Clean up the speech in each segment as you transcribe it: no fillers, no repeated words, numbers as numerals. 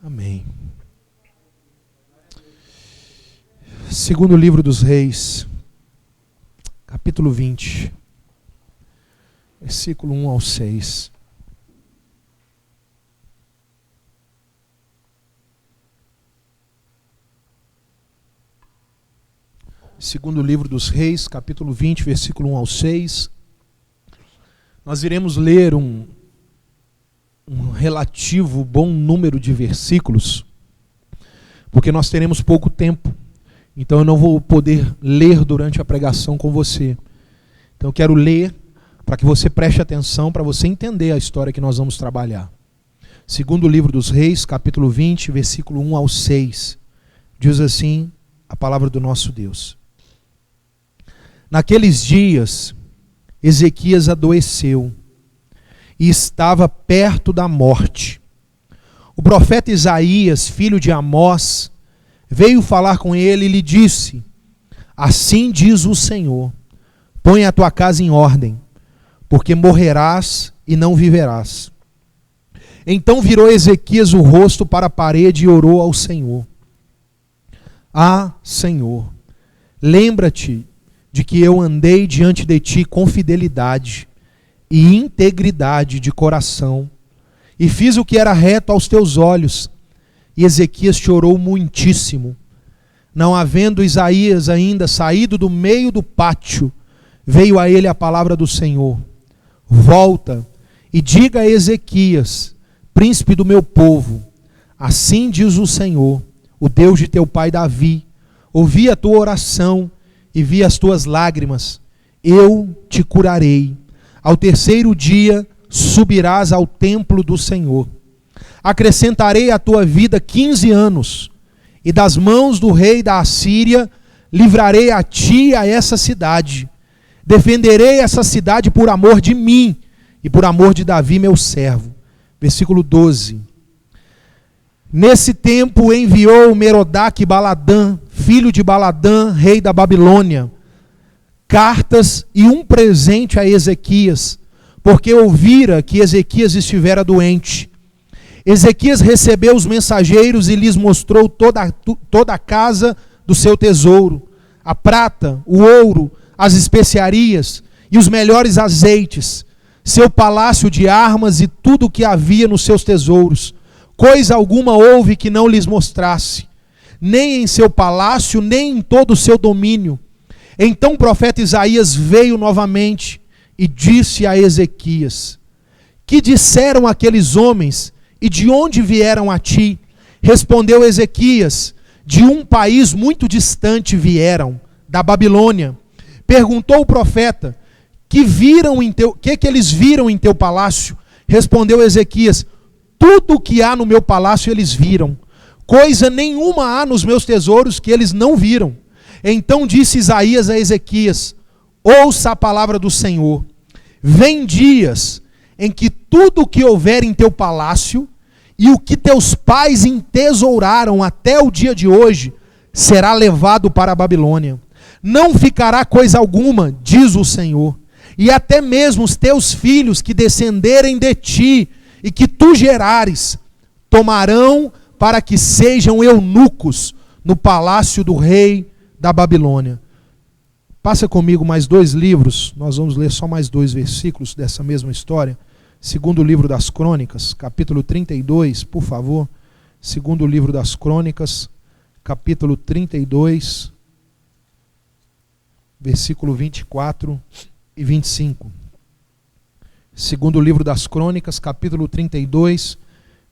Amém. Segundo livro dos Reis, capítulo 20, versículo 1 ao 6. Segundo livro dos Reis, capítulo 20, versículo 1 ao 6. Nós iremos ler um relativo bom número de versículos, porque nós teremos pouco tempo. Então eu não vou poder ler durante a pregação com você. Então eu quero ler para que você preste atenção, para você entender a história que nós vamos trabalhar. Segundo livro dos Reis, capítulo 20, versículo 1 ao 6. Diz assim a palavra do nosso Deus. Naqueles dias, Ezequias adoeceu e estava perto da morte. O profeta Isaías, filho de Amós, veio falar com ele e lhe disse: assim diz o Senhor, põe a tua casa em ordem, porque morrerás e não viverás. Então virou Ezequias o rosto para a parede e orou ao Senhor: ah, Senhor, lembra-te de que eu andei diante de ti com fidelidade e integridade de coração, e fiz o que era reto aos teus olhos. E Ezequias chorou muitíssimo. Não havendo Isaías ainda saído do meio do pátio, veio a ele a palavra do Senhor: volta e diga a Ezequias, príncipe do meu povo, assim diz o Senhor, o Deus de teu pai Davi: ouvi a tua oração e vi as tuas lágrimas, eu te curarei. Ao terceiro dia subirás ao templo do Senhor. Acrescentarei à tua vida 15 anos, e das mãos do rei da Assíria livrarei a ti e a essa cidade. Defenderei essa cidade por amor de mim e por amor de Davi meu servo. Versículo 12. Nesse tempo enviou Merodach-Baladã, filho de Baladã, rei da Babilônia, cartas e um presente a Ezequias, porque ouvira que Ezequias estivera doente. Ezequias recebeu os mensageiros e lhes mostrou toda a casa do seu tesouro, a prata, o ouro, as especiarias e os melhores azeites, seu palácio de armas e tudo o que havia nos seus tesouros. Coisa alguma houve que não lhes mostrasse, nem em seu palácio, nem em todo o seu domínio. Então o profeta Isaías veio novamente e disse a Ezequias: que disseram aqueles homens e de onde vieram a ti? Respondeu Ezequias: de um país muito distante vieram, da Babilônia. Perguntou o profeta: que eles viram em teu palácio? Respondeu Ezequias: tudo o que há no meu palácio eles viram, coisa nenhuma há nos meus tesouros que eles não viram. Então disse Isaías a Ezequias: ouça a palavra do Senhor. Vem dias em que tudo o que houver em teu palácio e o que teus pais entesouraram até o dia de hoje será levado para a Babilônia. Não ficará coisa alguma, diz o Senhor, e até mesmo os teus filhos que descenderem de ti e que tu gerares, tomarão para que sejam eunucos no palácio do rei da Babilônia. Passa comigo mais 2 livros, nós vamos ler só mais 2 versículos dessa mesma história. Segundo livro das Crônicas, capítulo 32, por favor. Segundo livro das Crônicas, capítulo 32, versículo 24 e 25. Segundo livro das Crônicas, capítulo 32,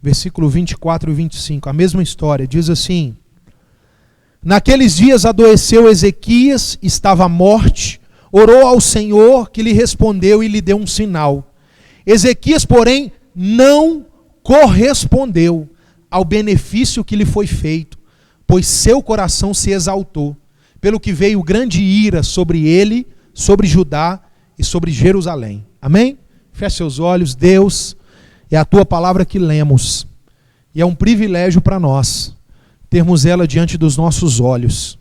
versículo 24 e 25. A mesma história, diz assim: naqueles dias adoeceu Ezequias, estava à morte, orou ao Senhor, que lhe respondeu e lhe deu um sinal. Ezequias, porém, não correspondeu ao benefício que lhe foi feito, pois seu coração se exaltou, pelo que veio grande ira sobre ele, sobre Judá e sobre Jerusalém. Amém? Feche seus olhos. Deus, é a tua palavra que lemos, e é um privilégio para nós termos ela diante dos nossos olhos.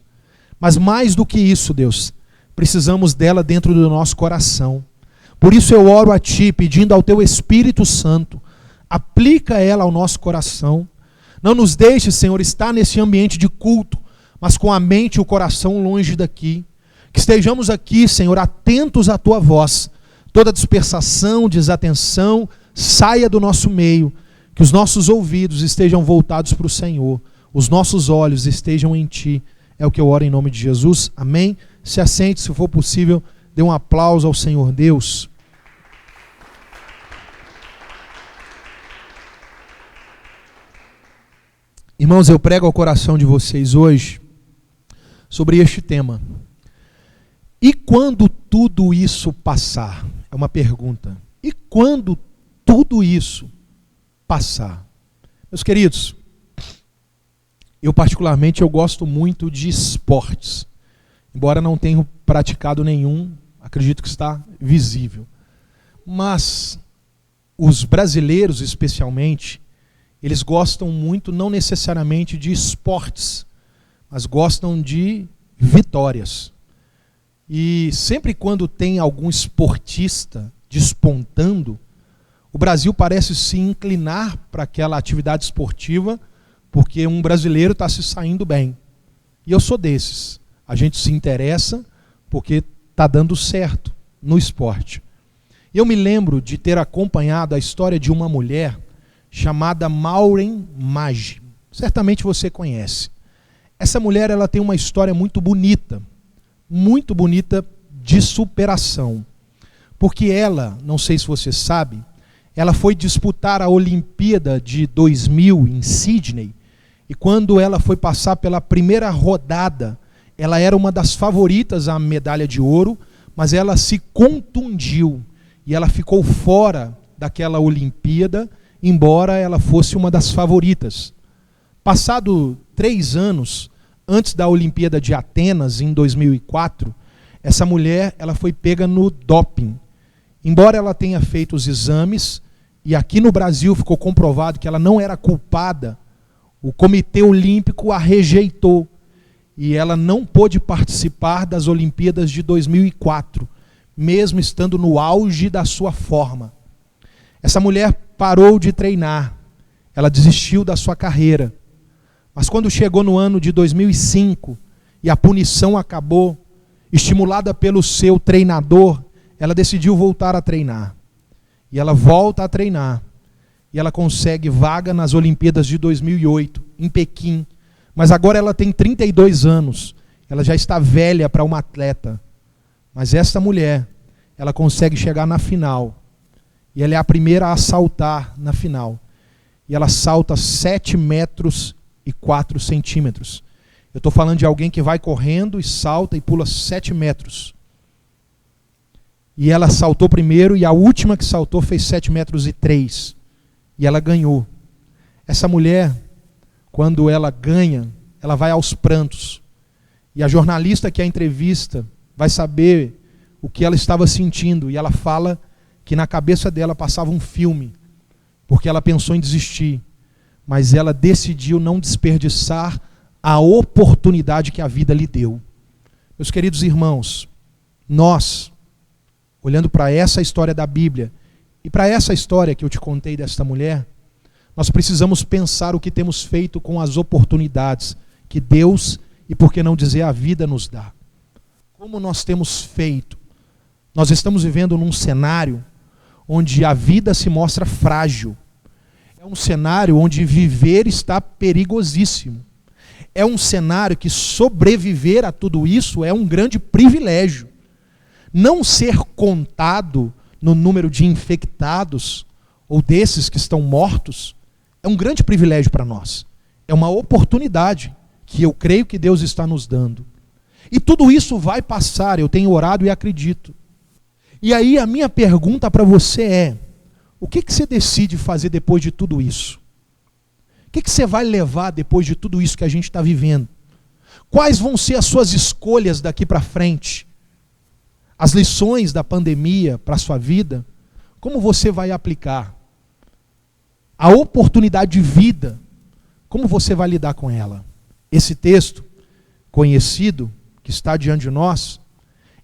Mas mais do que isso, Deus, precisamos dela dentro do nosso coração. Por isso eu oro a Ti, pedindo ao Teu Espírito Santo, aplica ela ao nosso coração. Não nos deixe, Senhor, estar nesse ambiente de culto, mas com a mente e o coração longe daqui. Que estejamos aqui, Senhor, atentos à Tua voz. Toda dispersação, desatenção, saia do nosso meio. Que os nossos ouvidos estejam voltados para o Senhor. Os nossos olhos estejam em Ti. É o que eu oro em nome de Jesus. Amém? Se assente, se for possível, dê um aplauso ao Senhor Deus. Irmãos, eu prego ao coração de vocês hoje sobre este tema. E quando tudo isso passar? É uma pergunta. E quando tudo isso passar? Meus queridos, eu particularmente gosto muito de esportes. Embora não tenha praticado nenhum, acredito que está visível. Mas os brasileiros, especialmente, eles gostam muito, não necessariamente de esportes, mas gostam de vitórias. E sempre quando tem algum esportista despontando, o Brasil parece se inclinar para aquela atividade esportiva, porque um brasileiro está se saindo bem. E eu sou desses. A gente se interessa porque está dando certo no esporte. Eu me lembro de ter acompanhado a história de uma mulher chamada Maureen Maggi. Certamente você conhece. Essa mulher, ela tem uma história muito bonita de superação. Porque ela, não sei se você sabe, ela foi disputar a Olimpíada de 2000 em Sydney, e quando ela foi passar pela primeira rodada, ela era uma das favoritas à medalha de ouro, mas ela se contundiu e ela ficou fora daquela Olimpíada, embora ela fosse uma das favoritas. Passado 3 anos, antes da Olimpíada de Atenas, em 2004, essa mulher ela foi pega no doping. Embora ela tenha feito os exames, e aqui no Brasil ficou comprovado que ela não era culpada, o Comitê Olímpico a rejeitou. E ela não pôde participar das Olimpíadas de 2004, mesmo estando no auge da sua forma. Essa mulher parou de treinar, ela desistiu da sua carreira. Mas quando chegou no ano de 2005 e a punição acabou, estimulada pelo seu treinador, ela decidiu voltar a treinar. E ela volta a treinar. E ela consegue vaga nas Olimpíadas de 2008, em Pequim. Mas agora ela tem 32 anos. Ela já está velha para uma atleta. Mas esta mulher, ela consegue chegar na final. E ela é a primeira a saltar na final. E ela salta 7 metros e 4 centímetros. Eu estou falando de alguém que vai correndo e salta e pula 7 metros. E ela saltou primeiro e a última que saltou fez 7 metros e 3. E ela ganhou. Essa mulher, quando ela ganha, ela vai aos prantos. E a jornalista que a entrevista vai saber o que ela estava sentindo. E ela fala que na cabeça dela passava um filme, porque ela pensou em desistir. Mas ela decidiu não desperdiçar a oportunidade que a vida lhe deu. Meus queridos irmãos, nós, olhando para essa história da Bíblia, e para essa história que eu te contei desta mulher, nós precisamos pensar o que temos feito com as oportunidades que Deus, e por que não dizer a vida, nos dá. Como nós temos feito? Nós estamos vivendo num cenário onde a vida se mostra frágil. É um cenário onde viver está perigosíssimo. É um cenário que sobreviver a tudo isso é um grande privilégio. Não ser contado no número de infectados ou desses que estão mortos é um grande privilégio para nós. É uma oportunidade que eu creio que Deus está nos dando. E tudo isso vai passar, eu tenho orado e acredito. E aí a minha pergunta para você é: o que você decide fazer depois de tudo isso? O que você vai levar depois de tudo isso que a gente está vivendo? Quais vão ser as suas escolhas daqui para frente? As lições da pandemia para a sua vida, como você vai aplicar? A oportunidade de vida, como você vai lidar com ela? Esse texto conhecido, que está diante de nós,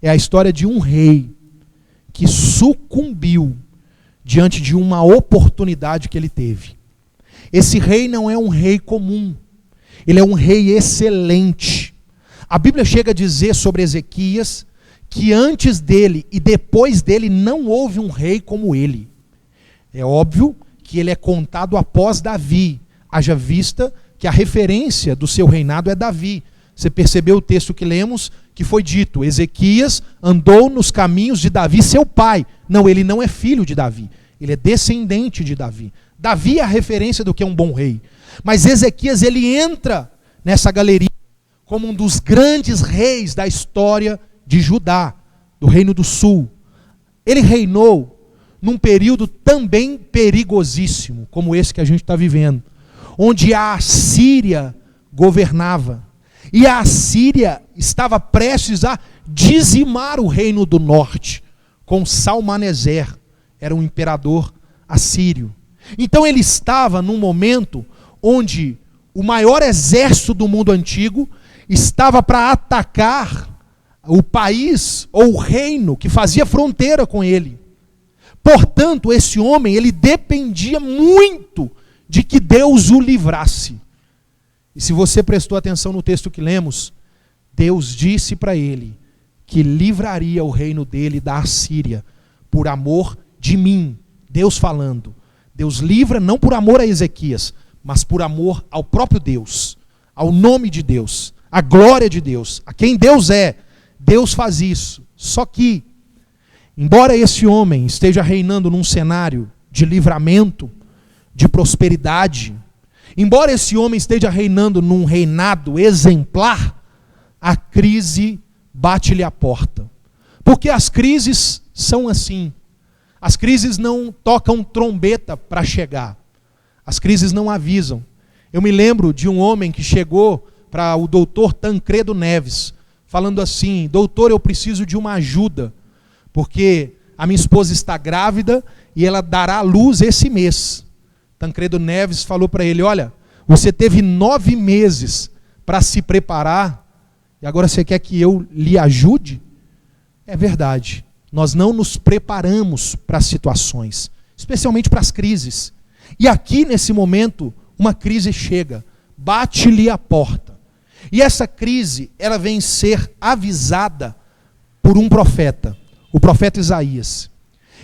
é a história de um rei que sucumbiu diante de uma oportunidade que ele teve. Esse rei não é um rei comum, ele é um rei excelente. A Bíblia chega a dizer sobre Ezequias que antes dele e depois dele não houve um rei como ele. É óbvio que ele é contado após Davi, haja vista que a referência do seu reinado é Davi. Você percebeu o texto que lemos, que foi dito, Ezequias andou nos caminhos de Davi, seu pai. Não, ele não é filho de Davi, ele é descendente de Davi. Davi é a referência do que é um bom rei. Mas Ezequias, ele entra nessa galeria como um dos grandes reis da história de Judá, do Reino do Sul. Ele reinou num período também perigosíssimo, como esse que a gente está vivendo, onde a Assíria governava. E a Assíria estava prestes a dizimar o reino do norte, com Salmaneser, era um imperador assírio. Então ele estava num momento onde o maior exército do mundo antigo estava para atacar o país ou o reino que fazia fronteira com ele. Portanto, esse homem, ele dependia muito de que Deus o livrasse. E se você prestou atenção no texto que lemos, Deus disse para ele que livraria o reino dele da Assíria por amor de mim. Deus falando. Deus livra não por amor a Ezequias, mas por amor ao próprio Deus, ao nome de Deus, à glória de Deus, a quem Deus é. Deus faz isso. Só que, embora esse homem esteja reinando num cenário de livramento, de prosperidade, embora esse homem esteja reinando num reinado exemplar, a crise bate-lhe a porta. Porque as crises são assim. As crises não tocam trombeta para chegar. As crises não avisam. Eu me lembro de um homem que chegou para o doutor Tancredo Neves, falando assim: doutor, eu preciso de uma ajuda, porque a minha esposa está grávida e ela dará à luz esse mês. Tancredo Neves falou para ele: olha, você teve 9 meses para se preparar, e agora você quer que eu lhe ajude? É verdade, nós não nos preparamos para as situações, especialmente para as crises. E aqui nesse momento, uma crise chega, bate-lhe a porta. E essa crise, ela vem ser avisada por um profeta, o profeta Isaías.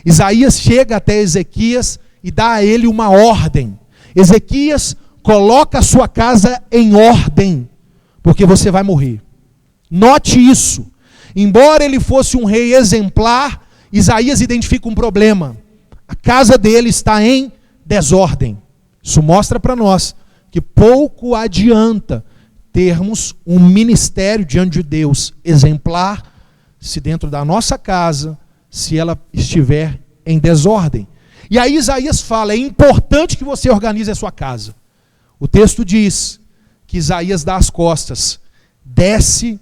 Isaías chega até Ezequias e dá a ele uma ordem. Ezequias, coloca a sua casa em ordem, porque você vai morrer. Note isso. Embora ele fosse um rei exemplar, Isaías identifica um problema. A casa dele está em desordem. Isso mostra para nós que pouco adianta termos um ministério diante de Deus exemplar, se dentro da nossa casa, se ela estiver em desordem. E aí Isaías fala: é importante que você organize a sua casa. O texto diz que Isaías dá as costas, desce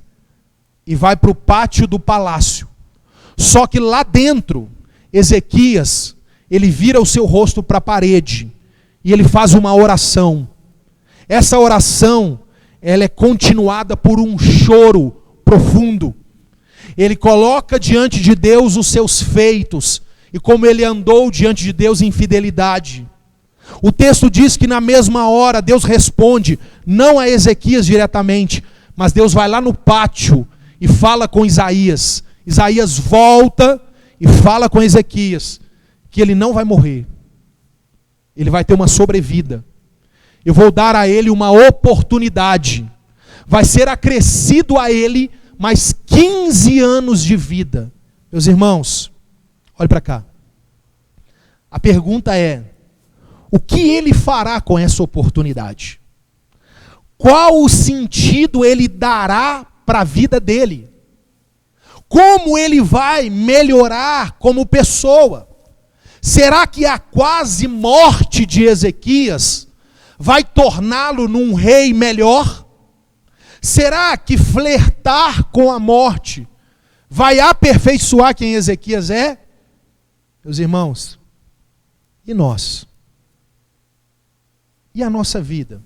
e vai para o pátio do palácio. Só que lá dentro, Ezequias, ele vira o seu rosto para a parede e ele faz uma oração. Essa oração, ela é continuada por um choro profundo. Ele coloca diante de Deus os seus feitos e como ele andou diante de Deus em fidelidade. O texto diz que na mesma hora Deus responde, não a Ezequias diretamente, mas Deus vai lá no pátio e fala com Isaías. Isaías volta e fala com Ezequias que ele não vai morrer. Ele vai ter uma sobrevida. Eu vou dar a ele uma oportunidade. Vai ser acrescido a ele mais 15 anos de vida. Meus irmãos, olhe para cá. A pergunta é: o que ele fará com essa oportunidade? Qual o sentido ele dará para a vida dele? Como ele vai melhorar como pessoa? Será que a quase morte de Ezequias vai torná-lo num rei melhor? Será que flertar com a morte vai aperfeiçoar quem Ezequias é? Meus irmãos, e nós? E a nossa vida?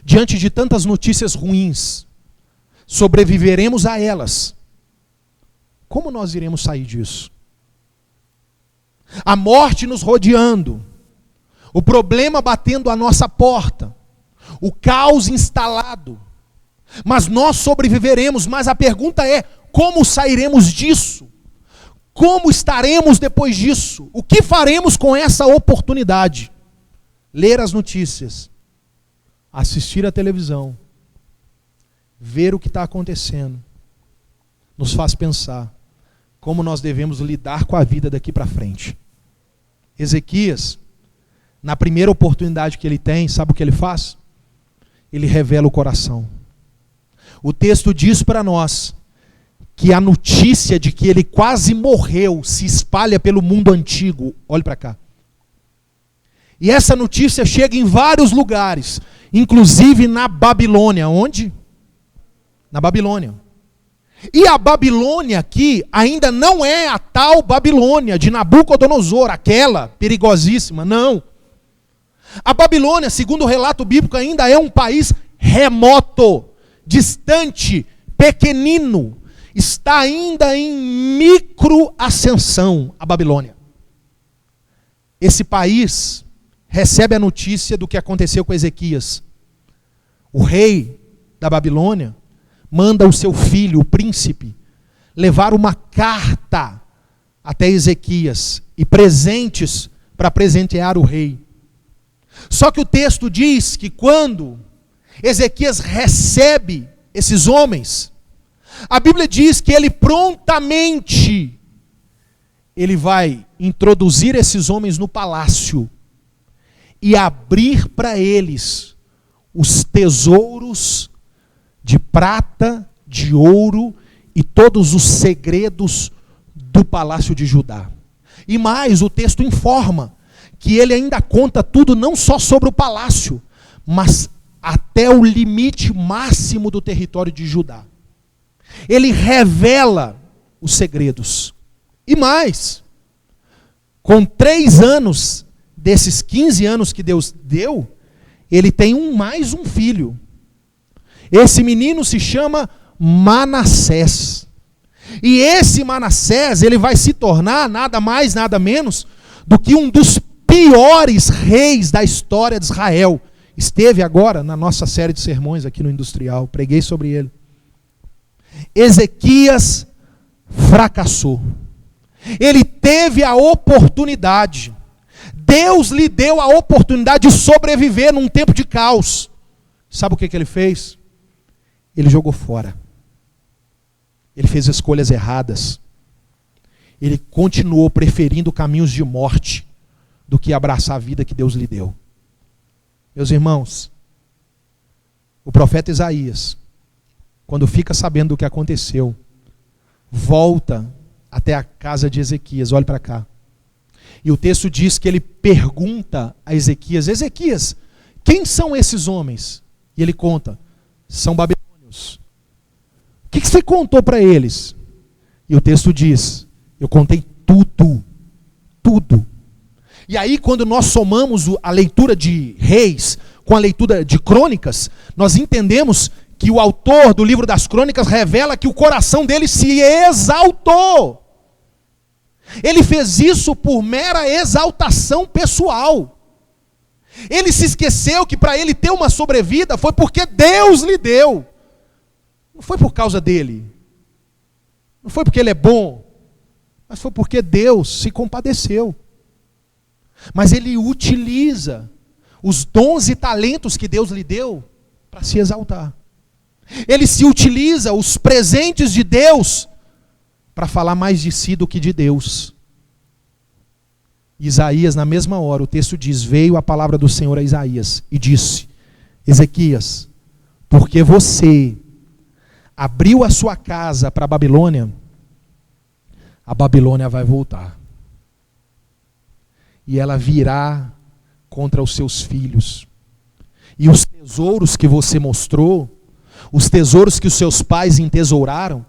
Diante de tantas notícias ruins, sobreviveremos a elas? Como nós iremos sair disso? A morte nos rodeando, o problema batendo à nossa porta, o caos instalado, mas nós sobreviveremos. Mas a pergunta é: como sairemos disso? Como estaremos depois disso? O que faremos com essa oportunidade? Ler as notícias, assistir à televisão, ver o que está acontecendo, nos faz pensar como nós devemos lidar com a vida daqui para frente. Ezequias, na primeira oportunidade que ele tem, sabe o que ele faz? Ele revela o coração. O texto diz para nós que a notícia de que ele quase morreu se espalha pelo mundo antigo. Olhe para cá. E essa notícia chega em vários lugares, inclusive na Babilônia. Onde? Na Babilônia. E a Babilônia aqui ainda não é a tal Babilônia de Nabucodonosor, aquela perigosíssima, não. A Babilônia, segundo o relato bíblico, ainda é um país remoto, distante, pequenino. Está ainda em microascensão, a Babilônia. Esse país recebe a notícia do que aconteceu com Ezequias. O rei da Babilônia manda o seu filho, o príncipe, levar uma carta até Ezequias e presentes para presentear o rei. Só que o texto diz que quando Ezequias recebe esses homens, a Bíblia diz que ele prontamente vai introduzir esses homens no palácio e abrir para eles os tesouros de prata, de ouro e todos os segredos do palácio de Judá. E mais, o texto informa que ele ainda conta tudo não só sobre o palácio, mas até o limite máximo do território de Judá. Ele revela os segredos. E mais, com 3 anos desses 15 anos que Deus deu, ele tem mais um filho. Esse menino se chama Manassés. E esse Manassés, ele vai se tornar nada mais, nada menos do que um dos piores reis da história de Israel. Esteve agora na nossa série de sermões aqui no Industrial, preguei sobre ele. Ezequias fracassou. Ele teve a oportunidade. Deus lhe deu a oportunidade de sobreviver num tempo de caos. Sabe o que ele fez? Ele jogou fora. Ele fez escolhas erradas. Ele continuou preferindo caminhos de morte do que abraçar a vida que Deus lhe deu. Meus irmãos, o profeta Isaías, quando fica sabendo do que aconteceu, volta até a casa de Ezequias. Olhe para cá. E o texto diz que ele pergunta a Ezequias: Ezequias, quem são esses homens? E ele conta: são babilônios. O que você contou para eles? E o texto diz: eu contei tudo. Tudo. E aí, quando nós somamos a leitura de Reis com a leitura de Crônicas, nós entendemos que o autor do livro das Crônicas revela que o coração dele se exaltou. Ele fez isso por mera exaltação pessoal. Ele se esqueceu que para ele ter uma sobrevida foi porque Deus lhe deu. Não foi por causa dele. Não foi porque ele é bom. Mas foi porque Deus se compadeceu. Mas ele utiliza os dons e talentos que Deus lhe deu para se exaltar. Ele se utiliza os presentes de Deus para falar mais de si do que de Deus. Isaías, na mesma hora, o texto diz: veio a palavra do Senhor a Isaías e disse: Ezequias, porque você abriu a sua casa para a Babilônia vai voltar. E ela virá contra os seus filhos. E os tesouros que você mostrou, os tesouros que os seus pais entesouraram,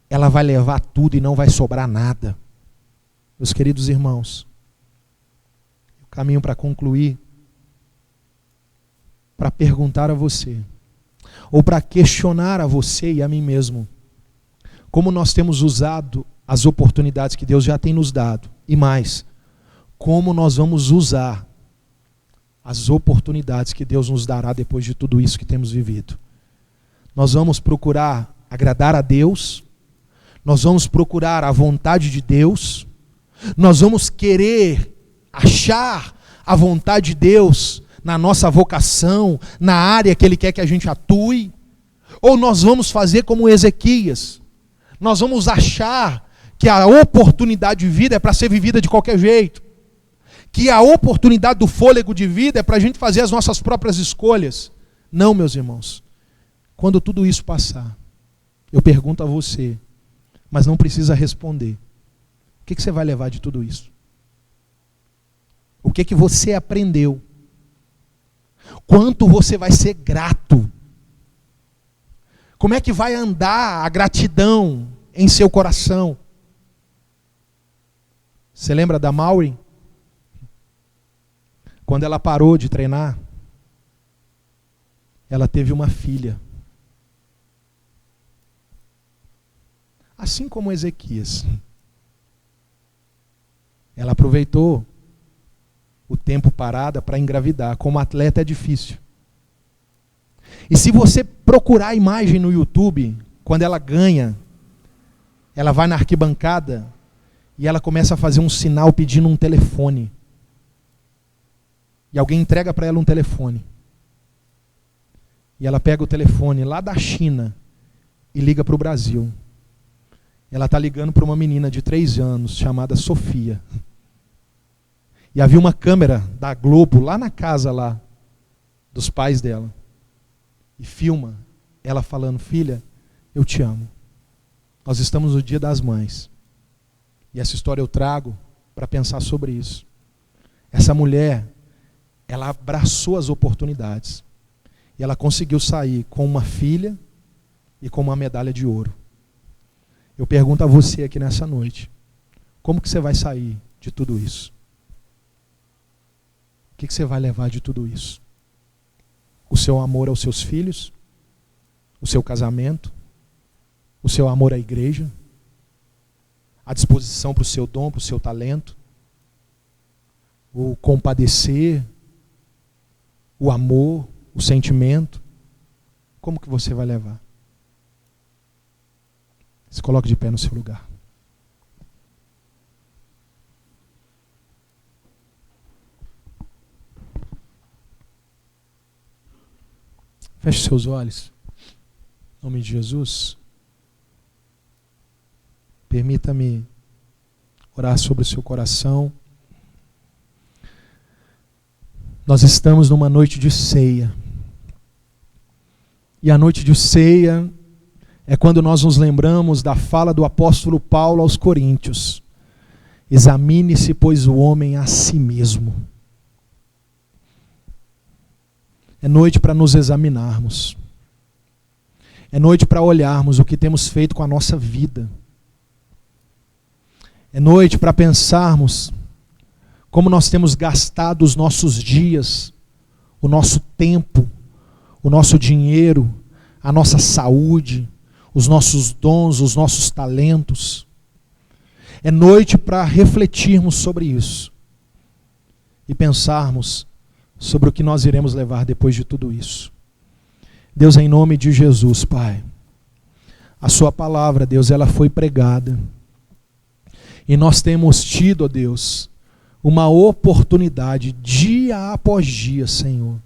ela vai levar tudo e não vai sobrar nada. Meus queridos irmãos, o caminho para concluir, para perguntar a você, ou para questionar a você e a mim mesmo, como nós temos usado as oportunidades que Deus já tem nos dado, e mais, como nós vamos usar as oportunidades que Deus nos dará depois de tudo isso que temos vivido. Nós vamos procurar agradar a Deus, nós vamos procurar a vontade de Deus, nós vamos querer achar a vontade de Deus na nossa vocação, na área que Ele quer que a gente atue, ou nós vamos fazer como Ezequias, nós vamos achar que a oportunidade de vida é para ser vivida de qualquer jeito, que a oportunidade do fôlego de vida é para a gente fazer as nossas próprias escolhas. Não, meus irmãos, quando tudo isso passar, eu pergunto a você, mas não precisa responder, o que você vai levar de tudo isso? O que você aprendeu? Quanto você vai ser grato? Como é que vai andar a gratidão em seu coração? Você lembra da Maureen? Quando ela parou de treinar, ela teve uma filha. Assim como Ezequias. Ela aproveitou o tempo parada para engravidar. Como atleta é difícil. E se você procurar a imagem no YouTube, quando ela ganha, ela vai na arquibancada e ela começa a fazer um sinal pedindo um telefone. E alguém entrega para ela um telefone. E ela pega o telefone lá da China e liga para o Brasil. Ela está ligando para uma menina de 3 anos chamada Sofia. E havia uma câmera da Globo lá na casa lá dos pais dela. E filma ela falando: filha, eu te amo. Nós estamos no Dia das Mães. E essa história eu trago para pensar sobre isso. Essa mulher, ela abraçou as oportunidades. E ela conseguiu sair com uma filha e com uma medalha de ouro. Eu pergunto a você aqui nessa noite, como que você vai sair de tudo isso? O que você vai levar de tudo isso? O seu amor aos seus filhos? O seu casamento? O seu amor à igreja? A disposição para o seu dom, para o seu talento? O compadecer? O amor? O sentimento? Como que você vai levar? Se coloque de pé no seu lugar. Feche seus olhos. Em nome de Jesus. Permita-me orar sobre o seu coração. Nós estamos numa noite de ceia. E a noite de ceia é quando nós nos lembramos da fala do apóstolo Paulo aos Coríntios. Examine-se, pois, o homem a si mesmo. É noite para nos examinarmos. É noite para olharmos o que temos feito com a nossa vida. É noite para pensarmos como nós temos gastado os nossos dias, o nosso tempo, o nosso dinheiro, a nossa saúde, os nossos dons, os nossos talentos. É noite para refletirmos sobre isso e pensarmos sobre o que nós iremos levar depois de tudo isso. Deus, em nome de Jesus, Pai, a sua palavra, Deus, ela foi pregada. E nós temos tido, ó Deus, uma oportunidade dia após dia, Senhor.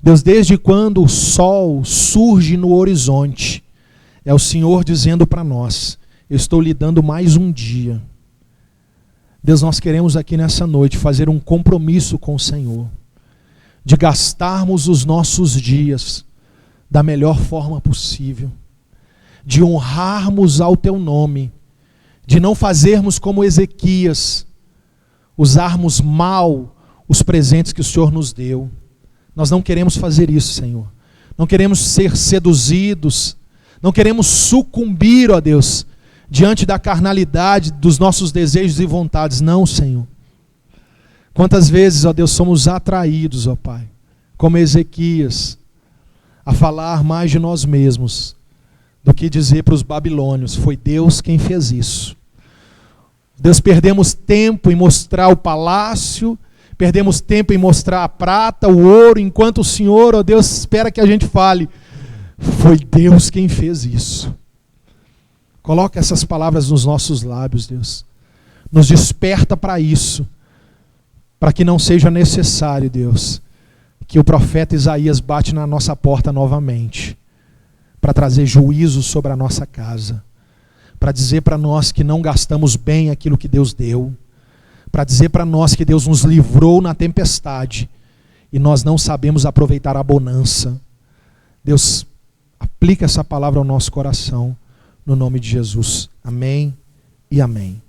Deus, desde quando o sol surge no horizonte, é o Senhor dizendo para nós: eu estou lhe dando mais um dia. Deus, nós queremos aqui nessa noite fazer um compromisso com o Senhor, de gastarmos os nossos dias da melhor forma possível, de honrarmos ao Teu nome, de não fazermos como Ezequias, usarmos mal os presentes que o Senhor nos deu. Nós não queremos fazer isso, Senhor. Não queremos ser seduzidos, não queremos sucumbir, ó Deus, diante da carnalidade dos nossos desejos e vontades. Não, Senhor. Quantas vezes, ó Deus, somos atraídos, ó Pai, como Ezequias, a falar mais de nós mesmos do que dizer para os babilônios: foi Deus quem fez isso. Deus, perdemos tempo em mostrar o palácio, Perdemos tempo em mostrar a prata, o ouro, enquanto o Senhor, ó Deus, espera que a gente fale: foi Deus quem fez isso. Coloca essas palavras nos nossos lábios, Deus. Nos desperta para isso, para que não seja necessário, Deus, que o profeta Isaías bate na nossa porta novamente, para trazer juízo sobre a nossa casa, para dizer para nós que não gastamos bem aquilo que Deus deu, para dizer para nós que Deus nos livrou na tempestade e nós não sabemos aproveitar a bonança. Deus, aplica essa palavra ao nosso coração, no nome de Jesus. Amém e amém.